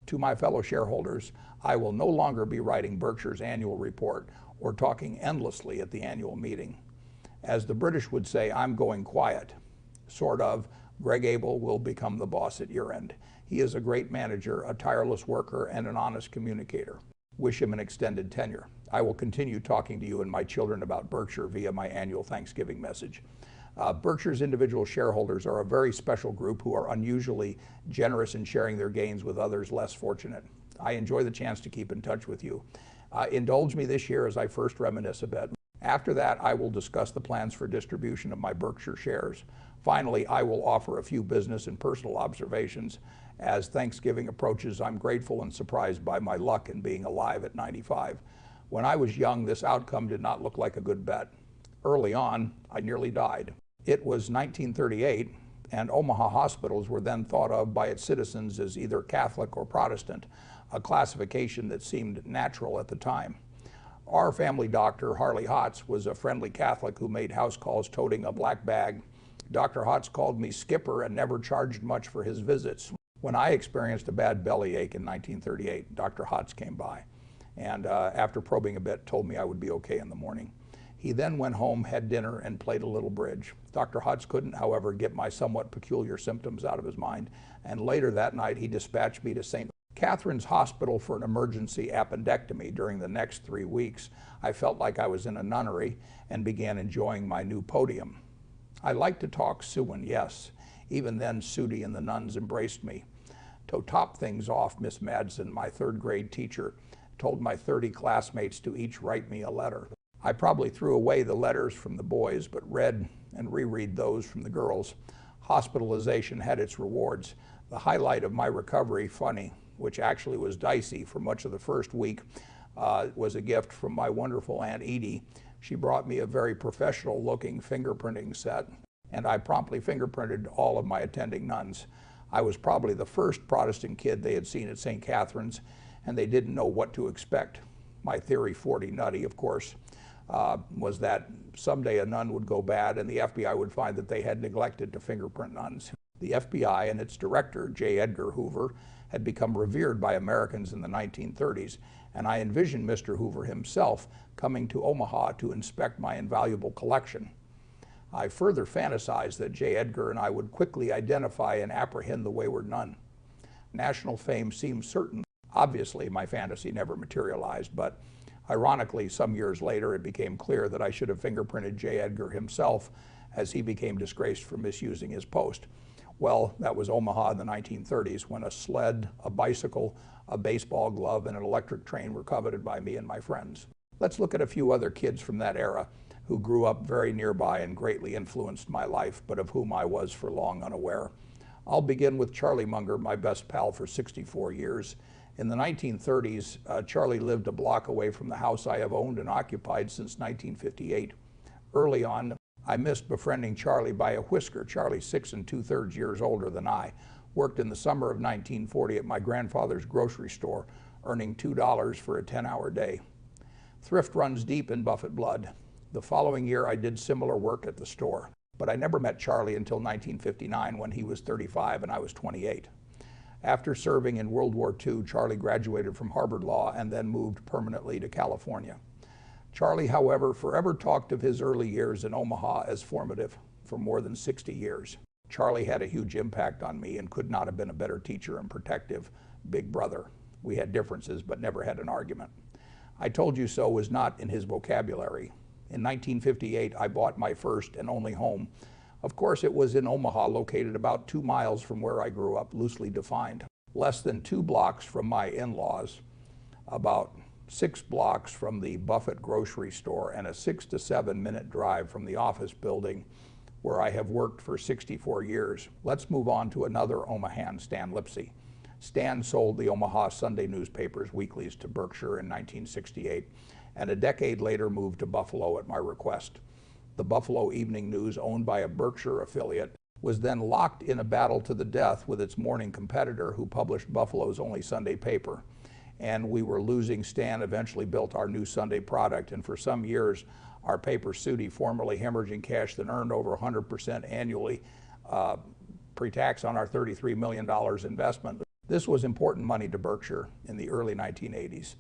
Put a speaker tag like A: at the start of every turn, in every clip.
A: To my fellow shareholders, I will no longer be writing Berkshire's annual report or talking endlessly at the annual meeting. As the British would say, I'm going quiet. Sort of. Greg Abel will become the boss at year end. He is a great manager, a tireless worker, and an honest communicator. Wish him an extended tenure. I will continue talking to you and my children about Berkshire via my annual Thanksgiving message. Berkshire's individual shareholders are a very special group who are unusually generous in sharing their gains with others less fortunate. I enjoy the chance to keep in touch with you. Indulge me this year as I first reminisce a bit. After that, I will discuss the plans for distribution of my Berkshire shares. Finally, I will offer a few business and personal observations. As Thanksgiving approaches, I'm grateful and surprised by my luck in being alive at 95. When I was young, this outcome did not look like a good bet. Early on, I nearly died. It was 1938, and Omaha hospitals were then thought of by its citizens as either Catholic or Protestant, a classification that seemed natural at the time. Our family doctor, Harley Hotz, was a friendly Catholic who made house calls toting a black bag. Dr. Hotz called me Skipper and never charged much for his visits. When I experienced a bad bellyache in 1938, Dr. Hotz came by and after probing a bit, told me I would be okay in the morning. He then went home, had dinner, and played a little bridge. Dr. Hotz couldn't, however, get my somewhat peculiar symptoms out of his mind, and later that night he dispatched me to St. Catherine's Hospital for an emergency appendectomy. During the next 3 weeks, I felt like I was in a nunnery and began enjoying my new podium. I like to talk Siouan, yes. Even then, Sudi and the nuns embraced me. To top things off, Miss Madsen, my third grade teacher, told my 30 classmates to each write me a letter. I probably threw away the letters from the boys, but read and reread those from the girls. Hospitalization had its rewards. The highlight of my recovery, funny, which actually was dicey for much of the first week, was a gift from my wonderful Aunt Edie. She brought me a very professional-looking fingerprinting set, and I promptly fingerprinted all of my attending nuns. I was probably the first Protestant kid they had seen at St. Catherine's, and they didn't know what to expect. My theory, 40 nutty, of course, was that someday a nun would go bad and the FBI would find that they had neglected to fingerprint nuns. The FBI and its director, J. Edgar Hoover, had become revered by Americans in the 1930s, and I envisioned Mr. Hoover himself coming to Omaha to inspect my invaluable collection. I further fantasized that J. Edgar and I would quickly identify and apprehend the wayward nun. National fame seemed certain. Obviously, my fantasy never materialized, but ironically, some years later, it became clear that I should have fingerprinted J. Edgar himself as he became disgraced for misusing his post. Well, that was Omaha in the 1930s when a sled, a bicycle, a baseball glove, and an electric train were coveted by me and my friends. Let's look at a few other kids from that era who grew up very nearby and greatly influenced my life, but of whom I was for long unaware. I'll begin with Charlie Munger, my best pal for 64 years. In the 1930s, Charlie lived a block away from the house I have owned and occupied since 1958. Early on, I missed befriending Charlie by a whisker. Charlie, 6 2/3 years older than I, worked in the summer of 1940 at my grandfather's grocery store, earning $2 for a 10-hour day. Thrift runs deep in Buffett blood. The following year, I did similar work at the store, but I never met Charlie until 1959 when he was 35 and I was 28. After serving in World War II, Charlie graduated from Harvard Law and then moved permanently to California. Charlie, however, forever talked of his early years in Omaha as formative for more than 60 years. Charlie had a huge impact on me and could not have been a better teacher and protective big brother. We had differences, but never had an argument. I told you so was not in his vocabulary. In 1958, I bought my first and only home. Of course, it was in Omaha, located about 2 miles from where I grew up, loosely defined. Less than 2 blocks from my in-laws, about 6 blocks from the Buffett grocery store, and a 6 to 7 minute drive from the office building where I have worked for 64 years. Let's move on to another Omahan, Stan Lipsey. Stan sold the Omaha Sunday newspaper's weeklies to Berkshire in 1968, and a decade later moved to Buffalo at my request. The Buffalo Evening News, owned by a Berkshire affiliate, was then locked in a battle to the death with its morning competitor who published Buffalo's only Sunday paper. And we were losing. Stan eventually built our new Sunday product, and for some years, our paper, Sudi, formerly hemorrhaging cash that earned over 100% annually pre-tax on our $33 million investment. This was important money to Berkshire in the early 1980s.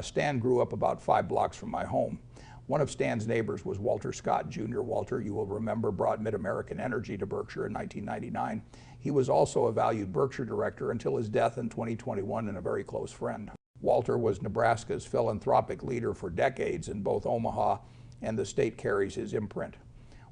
A: Stan grew up about 5 blocks from my home. One of Stan's neighbors was Walter Scott Jr. Walter, you will remember, brought Mid-American Energy to Berkshire in 1999. He was also a valued Berkshire director until his death in 2021 and a very close friend. Walter was Nebraska's philanthropic leader for decades in both Omaha and the state carries his imprint.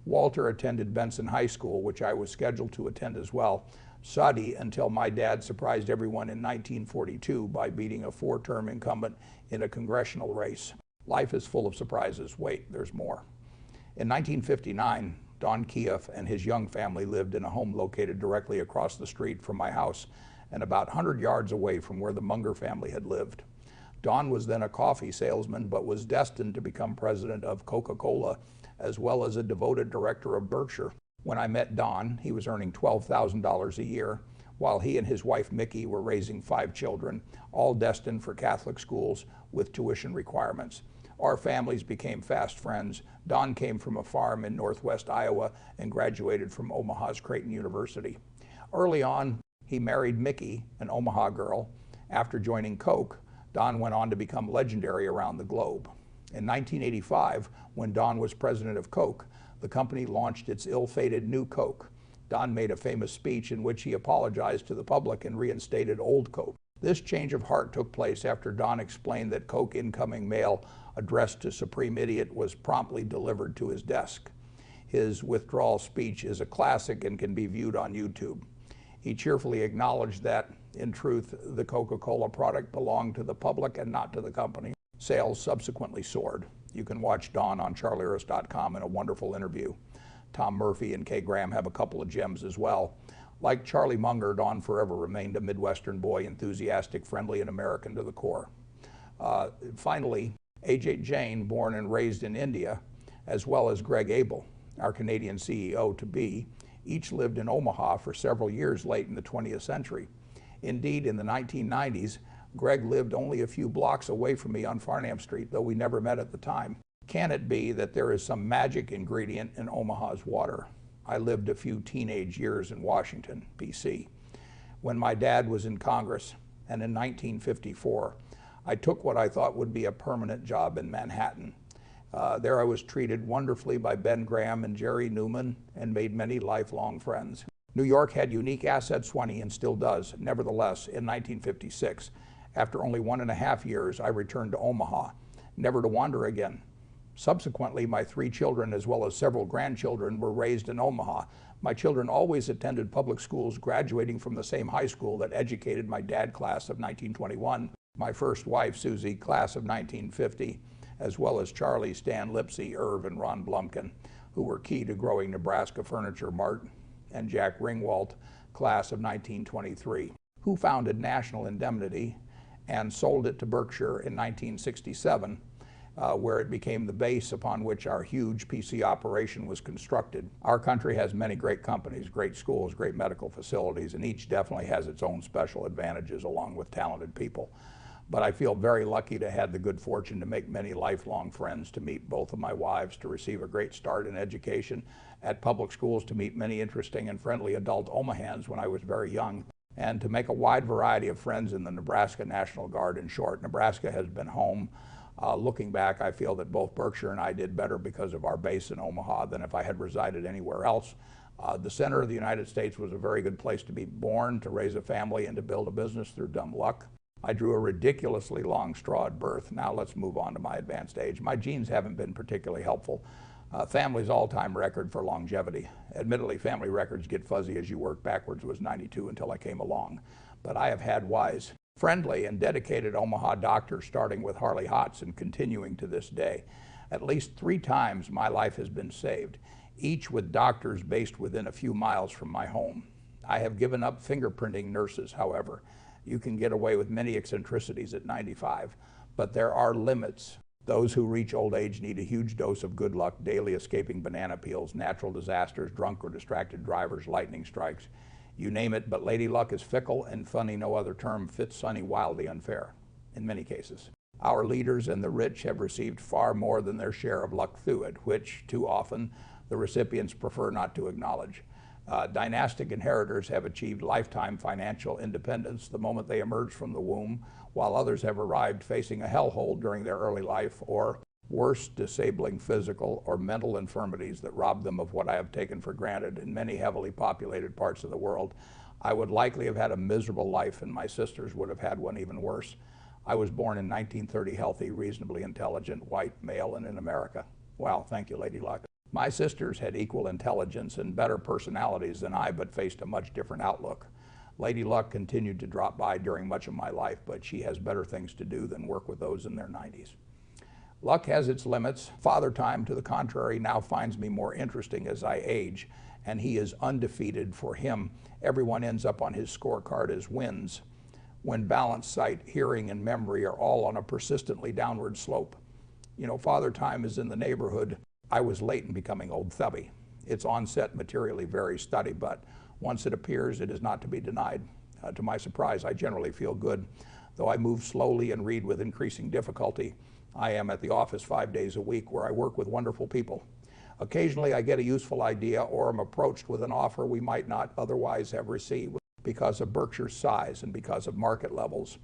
A: Walter attended Benson High School, which I was scheduled to attend as well, Saudi until my dad surprised everyone in 1942 by beating a 4-term incumbent in a congressional race. Life is full of surprises. Wait, there's more. In 1959, Don Kieff and his young family lived in a home located directly across the street from my house and about 100 yards away from where the Munger family had lived. Don was then a coffee salesman, but was destined to become president of Coca-Cola, as well as a devoted director of Berkshire. When I met Don, he was earning $12,000 a year, while he and his wife Mickey were raising 5 children, all destined for Catholic schools with tuition requirements. Our families became fast friends. Don came from a farm in northwest Iowa and graduated from Omaha's Creighton University. Early on, he married Mickey, an Omaha girl. After joining Coke, Don went on to become legendary around the globe. In 1985, when Don was president of Coke, the company launched its ill-fated new Coke. Don made a famous speech in which he apologized to the public and reinstated old Coke. This change of heart took place after Don explained that Coke incoming mail addressed to Supreme Idiot was promptly delivered to his desk. His withdrawal speech is a classic and can be viewed on YouTube. He cheerfully acknowledged that, in truth, the Coca-Cola product belonged to the public and not to the company. Sales subsequently soared. You can watch Don on charlieharris.com in a wonderful interview. Tom Murphy and Kay Graham have a couple of gems as well. Like Charlie Munger, Don forever remained a Midwestern boy, enthusiastic, friendly, and American to the core. Finally, A.J. Jain, born and raised in India, as well as Greg Abel, our Canadian CEO-to-be, each lived in Omaha for several years late in the 20th century. Indeed, in the 1990s, Greg lived only a few blocks away from me on Farnham Street, though we never met at the time. Can it be that there is some magic ingredient in Omaha's water? I lived a few teenage years in Washington, D.C. When my dad was in Congress, and in 1954, I took what I thought would be a permanent job in Manhattan. There I was treated wonderfully by Ben Graham and Jerry Newman and made many lifelong friends. New York had unique assets, Swanee, and still does. Nevertheless, in 1956, after only 1.5 years, I returned to Omaha, never to wander again. Subsequently, my 3 children, as well as several grandchildren, were raised in Omaha. My children always attended public schools, graduating from the same high school that educated my dad, class of 1921, my first wife, Susie, class of 1950, as well as Charlie, Stan Lipsey, Irv, and Ron Blumkin, who were key to growing Nebraska Furniture Mart, and Jack Ringwalt, class of 1923, who founded National Indemnity and sold it to Berkshire in 1967, where it became the base upon which our huge PC operation was constructed. Our country has many great companies, great schools, great medical facilities, and each definitely has its own special advantages along with talented people. But I feel very lucky to have the good fortune to make many lifelong friends, to meet both of my wives, to receive a great start in education at public schools, to meet many interesting and friendly adult Omahans when I was very young, and to make a wide variety of friends in the Nebraska National Guard. In short, Nebraska has been home. Looking back, I feel that both Berkshire and I did better because of our base in Omaha than if I had resided anywhere else. The center of the United States was a very good place to be born, to raise a family, and to build a business through dumb luck. I drew a ridiculously long straw at birth. Now let's move on to my advanced age. My genes haven't been particularly helpful. Family's all-time record for longevity. Admittedly, family records get fuzzy as you work backwards, was 92 until I came along. But I have had wise, friendly, and dedicated Omaha doctors, starting with Harley Hotz and continuing to this day. At least 3 times my life has been saved, each with doctors based within a few miles from my home. I have given up fingerprinting nurses, however. You can get away with many eccentricities at 95, but there are limits. Those who reach old age need a huge dose of good luck, daily escaping banana peels, natural disasters, drunk or distracted drivers, lightning strikes. You name it, but Lady Luck is fickle, and funny, no other term fits Sonny, wildly unfair, in many cases. Our leaders and the rich have received far more than their share of luck through it, which, too often, the recipients prefer not to acknowledge. Dynastic inheritors have achieved lifetime financial independence the moment they emerge from the womb, while others have arrived facing a hellhole during their early life, or worse, disabling physical or mental infirmities that rob them of what I have taken for granted in many heavily populated parts of the world. I would likely have had a miserable life, and my sisters would have had one even worse. I was born in 1930, healthy, reasonably intelligent, white, male, and in America. Well, thank you, Lady Luck. My sisters had equal intelligence and better personalities than I, but faced a much different outlook. Lady Luck continued to drop by during much of my life, but she has better things to do than work with those in their 90s. Luck has its limits. Father Time, to the contrary, now finds me more interesting as I age, and he is undefeated. For him, everyone ends up on his scorecard as wins, when balance, sight, hearing, and memory are all on a persistently downward slope. You know, Father Time is in the neighborhood. I was late in becoming Old Thubby. Its onset materially varies study, but once it appears, it is not to be denied. To my surprise, I generally feel good. Though I move slowly and read with increasing difficulty, I am at the office 5 days a week, where I work with wonderful people. Occasionally, I get a useful idea or am approached with an offer we might not otherwise have received because of Berkshire's size and because of market levels.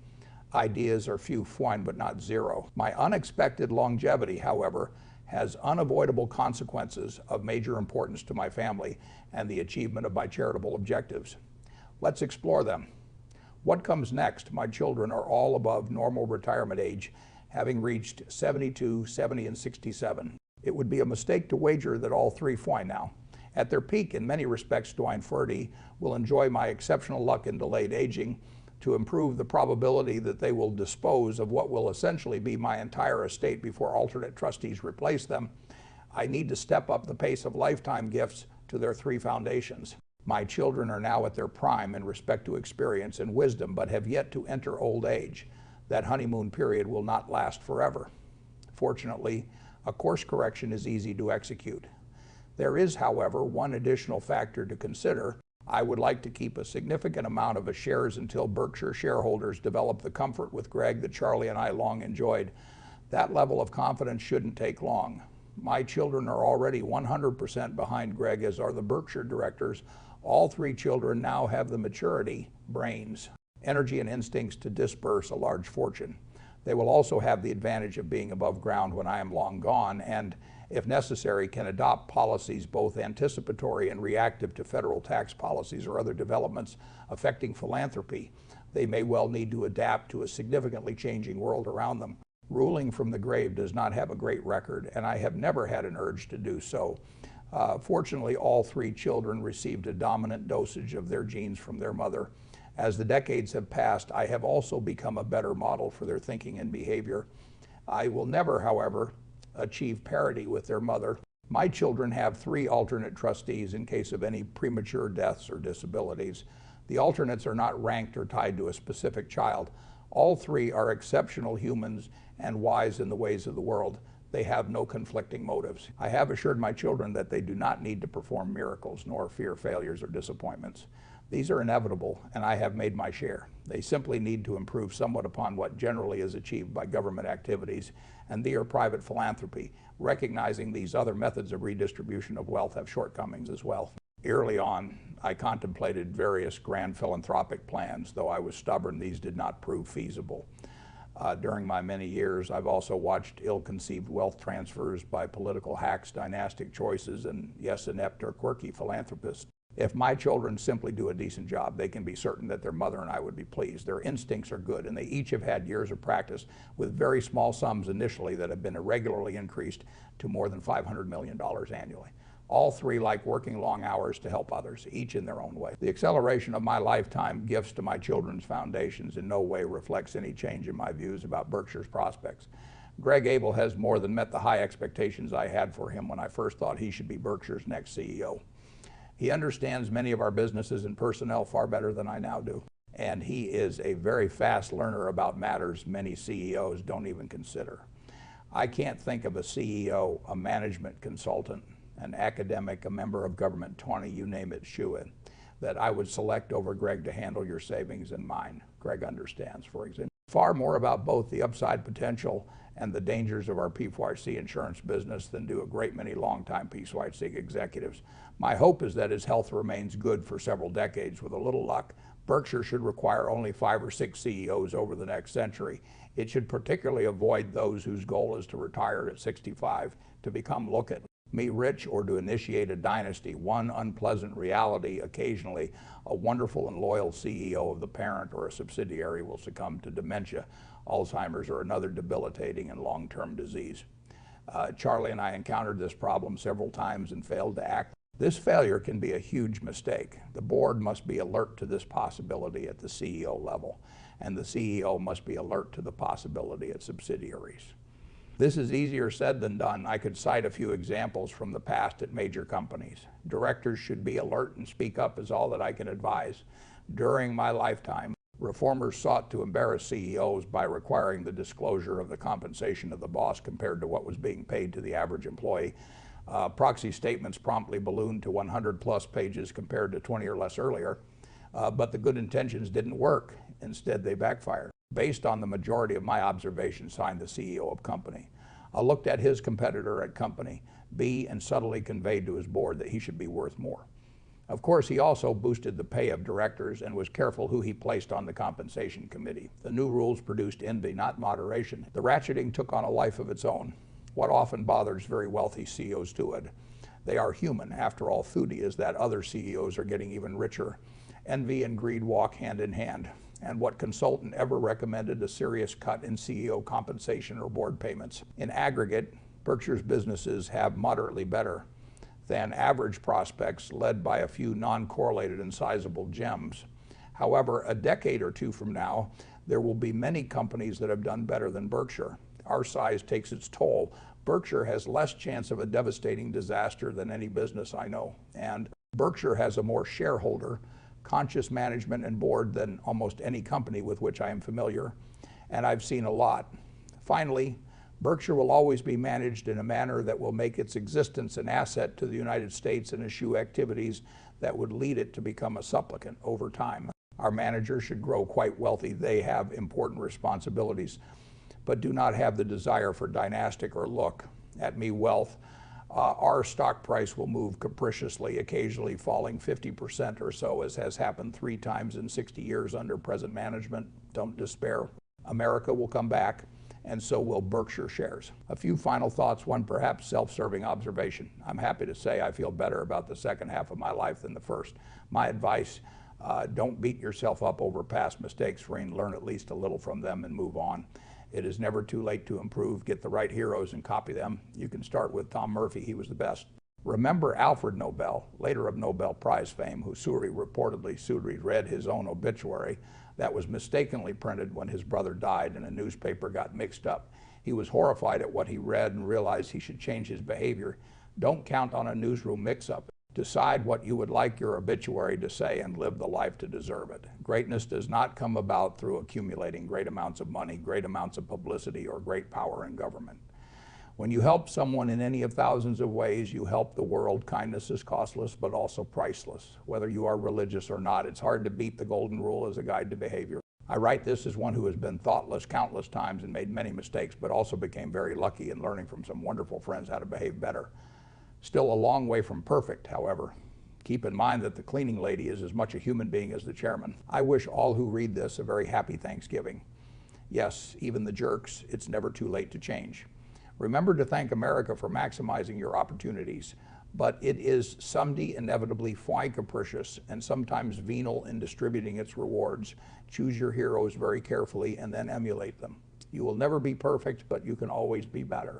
A: Ideas are few, fine, but not zero. My unexpected longevity, however, has unavoidable consequences of major importance to my family and the achievement of my charitable objectives. Let's explore them. What comes next? My children are all above normal retirement age, having reached 72, 70, and 67. It would be a mistake to wager that all three fine now. At their peak, in many respects, Dwight Ferdy will enjoy my exceptional luck in delayed aging to improve the probability that they will dispose of what will essentially be my entire estate before alternate trustees replace them. I need to step up the pace of lifetime gifts to their three foundations. My children are now at their prime in respect to experience and wisdom, but have yet to enter old age. That honeymoon period will not last forever. Fortunately, a course correction is easy to execute. There is, however, one additional factor to consider. I would like to keep a significant amount of the shares until Berkshire shareholders develop the comfort with Greg that Charlie and I long enjoyed. That level of confidence shouldn't take long. My children are already 100% behind Greg, as are the Berkshire directors. All three children now have the maturity, brains, energy, and instincts to disperse a large fortune. They will also have the advantage of being above ground when I am long gone, and, if necessary, can adopt policies both anticipatory and reactive to federal tax policies or other developments affecting philanthropy. They may well need to adapt to a significantly changing world around them. Ruling from the grave does not have a great record, and I have never had an urge to do so. Fortunately, all three children received a dominant dosage of their genes from their mother. As the decades have passed, I have also become a better model for their thinking and behavior. I will never, however, achieve parity with their mother. My children have three alternate trustees in case of any premature deaths or disabilities. The alternates are not ranked or tied to a specific child. All three are exceptional humans and wise in the ways of the world. They have no conflicting motives. I have assured my children that they do not need to perform miracles nor fear failures or disappointments. These are inevitable, and I have made my share. They simply need to improve somewhat upon what generally is achieved by government activities and their private philanthropy, recognizing these other methods of redistribution of wealth have shortcomings as well. Early on, I contemplated various grand philanthropic plans. Though I was stubborn, these did not prove feasible. During my many years, I've also watched ill-conceived wealth transfers by political hacks, dynastic choices, and yes, inept or quirky philanthropists. If my children simply do a decent job, they can be certain that their mother and I would be pleased. Their instincts are good, and they each have had years of practice with very small sums initially that have been irregularly increased to more than $500 million annually. All three like working long hours to help others, each in their own way. The acceleration of my lifetime gifts to my children's foundations in no way reflects any change in my views about Berkshire's prospects. Greg Abel has more than met the high expectations I had for him when I first thought he should be Berkshire's next CEO. He understands many of our businesses and personnel far better than I now do, and he is a very fast learner about matters many CEOs don't even consider. I can't think of a CEO, a management consultant, an academic, a member of government, 20, you name it, shoe in, that I would select over Greg to handle your savings and mine. Greg understands, for example. Far more about both the upside potential and the dangers of our P4C insurance business than do a great many longtime P4C executives. My hope is that his health remains good for several decades. With a little luck, Berkshire should require only 5 or 6 CEOs over the next century. It should particularly avoid those whose goal is to retire at 65, to become look at me rich, or to initiate a dynasty. One unpleasant reality: occasionally a wonderful and loyal CEO of the parent or a subsidiary will succumb to dementia, Alzheimer's, or another debilitating and long-term disease. Charlie and I encountered this problem several times and failed to act. This failure can be a huge mistake. The board must be alert to this possibility at the CEO level, and the CEO must be alert to the possibility at subsidiaries. This is easier said than done. I could cite a few examples from the past at major companies. Directors should be alert and speak up is all that I can advise. During my lifetime, reformers sought to embarrass CEOs by requiring the disclosure of the compensation of the boss compared to what was being paid to the average employee. Proxy statements promptly ballooned to 100+ pages compared to 20 or less earlier, but the good intentions didn't work. Instead, they backfired. Based on the majority of my observations, signed the CEO of company. I looked at his competitor at company B and subtly conveyed to his board that he should be worth more. Of course, he also boosted the pay of directors and was careful who he placed on the compensation committee. The new rules produced envy, not moderation. The ratcheting took on a life of its own. What often bothers very wealthy CEOs to it? They are human. After all, foodie is that other CEOs are getting even richer. Envy and greed walk hand in hand. And what consultant ever recommended a serious cut in CEO compensation or board payments? In aggregate, Berkshire's businesses have moderately better than average prospects, led by a few non-correlated and sizable gems. However, a decade or two from now, there will be many companies that have done better than Berkshire. Our size takes its toll. Berkshire has less chance of a devastating disaster than any business I know. And Berkshire has a more shareholder conscious management and board than almost any company with which I am familiar, and I've seen a lot. Finally, Berkshire will always be managed in a manner that will make its existence an asset to the United States and eschew activities that would lead it to become a supplicant over time. Our managers should grow quite wealthy. They have important responsibilities, but do not have the desire for dynastic or look at me wealth. Our stock price will move capriciously, occasionally falling 50% or so, as has happened 3 times in 60 years under present management. Don't despair. America will come back, and so will Berkshire shares. A few final thoughts, one perhaps self-serving observation. I'm happy to say I feel better about the second half of my life than the first. My advice, don't beat yourself up over past mistakes, learn at least a little from them and move on. It is never too late to improve. Get the right heroes and copy them. You can start with Tom Murphy. He was the best. Remember Alfred Nobel, later of Nobel Prize fame, who Suri read his own obituary that was mistakenly printed when his brother died and a newspaper got mixed up. He was horrified at what he read and realized he should change his behavior. Don't count on a newsroom mix-up. Decide what you would like your obituary to say and live the life to deserve it. Greatness does not come about through accumulating great amounts of money, great amounts of publicity, or great power in government. When you help someone in any of thousands of ways, you help the world. Kindness is costless, but also priceless. Whether you are religious or not, it's hard to beat the golden rule as a guide to behavior. I write this as one who has been thoughtless countless times and made many mistakes, but also became very lucky in learning from some wonderful friends how to behave better. Still a long way from perfect, however. Keep in mind that the cleaning lady is as much a human being as the chairman. I wish all who read this a very happy Thanksgiving. Yes, even the jerks, it's never too late to change. Remember to thank America for maximizing your opportunities, but it is someday inevitably fly capricious and sometimes venal in distributing its rewards. Choose your heroes very carefully and then emulate them. You will never be perfect, but you can always be better.